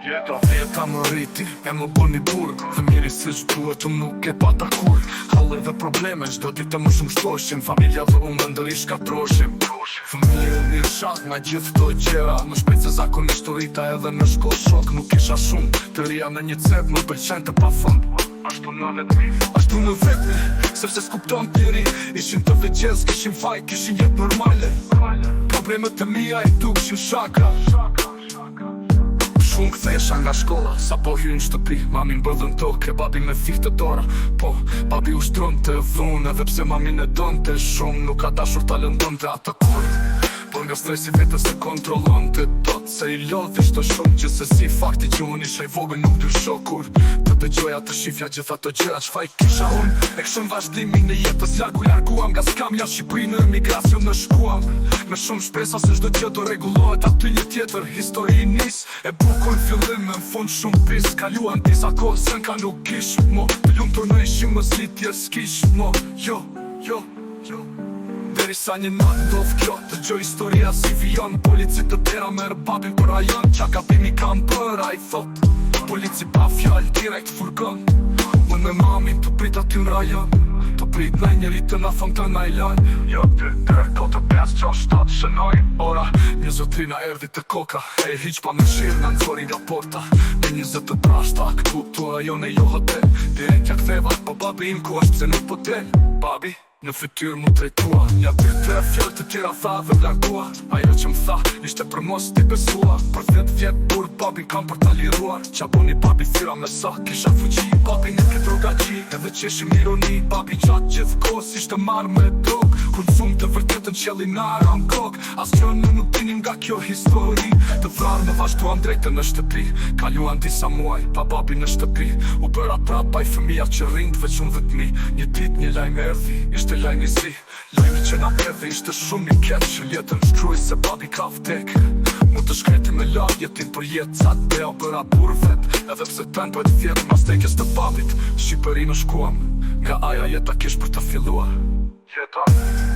Jeta më rriti, e më bën një burg dhe miri se duhet nuk e pata kur. Halle dhe probleme, çdo ditë më shumë shtoshin. Familja dhe unë ndërish ka troshim. Fëmijë një shak nga gjithë këto gjëra. Më shpejt se zakonisht rrita edhe në shkollë shok. Nuk kisha shumë, të rria në një cep më pëlqente pa fund. Ashtu në vetmi, sepse s'kupton tjeri. Ishin të veçes, kishin faj, kishin jetë normale. Problemet e mija i dukshin shaka. Shumë kthesha nga shkolla, sa po hynë shtëpi. Mami mbëllën toke, babi me thithë të dora. Po, babi ushtron të dhunë, edhe pse mami në donë të shumë. Nuk ka dashur ta lëndon të atë kur. Por nga stresi vetës se kontrolon të tot. Se i lodhi shto shumë që se si fakti që unë isha i vogël nuk dy shokur. Të dëgjoja të shifja gjitha të gjëra qfa i kisha unë. E këshëm vazhdimin në jetës larguam nga skamja Shqipëri në emigracion në shkuam. Me shumë shpresa se çdo gjë do rregullohet aty një tjetër histori nis. E bukur fillim me fund shumë pis. Kaluan disa kohë se nka nuk ish mo. Të lumtur në ishim më zlitje s'kish mo. Jo Deri sa një natë ndodh kjo. Të gjoj historia si vion. Policit të tera merë babin për rajon. Qa kapimi kam për a i thot. Polici pa fjall direkt furgon. Unë me mami të prit aty në rajon. Të prit në njëri të na thon të na i lan. Jo të direkt ko të 5-6-7 shënoj. Ora, një zotrina erdi të koka. E hiq pa me shirë në nëzori nga porta. Me 20 të trashta, këtu të rajon e jo hotel. Direkt ja ktheva, po babi im ku është pse nuk po del. Babi në fytyrë mu trejtua. Nja për tre fjallë të tjera tha dhe vlargua. Ajo që më tha, ishte për mos t'i besua. Për 10 vjetë burë babin kam për t'a liruar. Qa boni babi thyra me sa, kisha fuqi. Babi në këtë rogaqi, edhe qeshim ironi. Babi qatë gjithë kos, ishte marrë me drog. Kur në thumë të vërtetën qeli në aram kok. As që në nuk dinim nga kjo histori. Të vrarë me vazhduan drejtë në shtëpi. Kaluan disa muaj, pa babi në shtëpi. U bëra prapa i fëmija që rinjt veç unë vetëmi. Një dit një lajmë erdi, ishte lajmë i zi. Lajmë që na edhe ishte shumë një ketë. Që jetën shkruj se babi ka vdek. Mu të shkreti me lag jetin për jetë. Ca të bea bëra burë vet. Edhe pse të pen për të vjetë mas tekjes të babit. Shqipëri në shkuam, nga aja jeta kish për të filluar. Jeta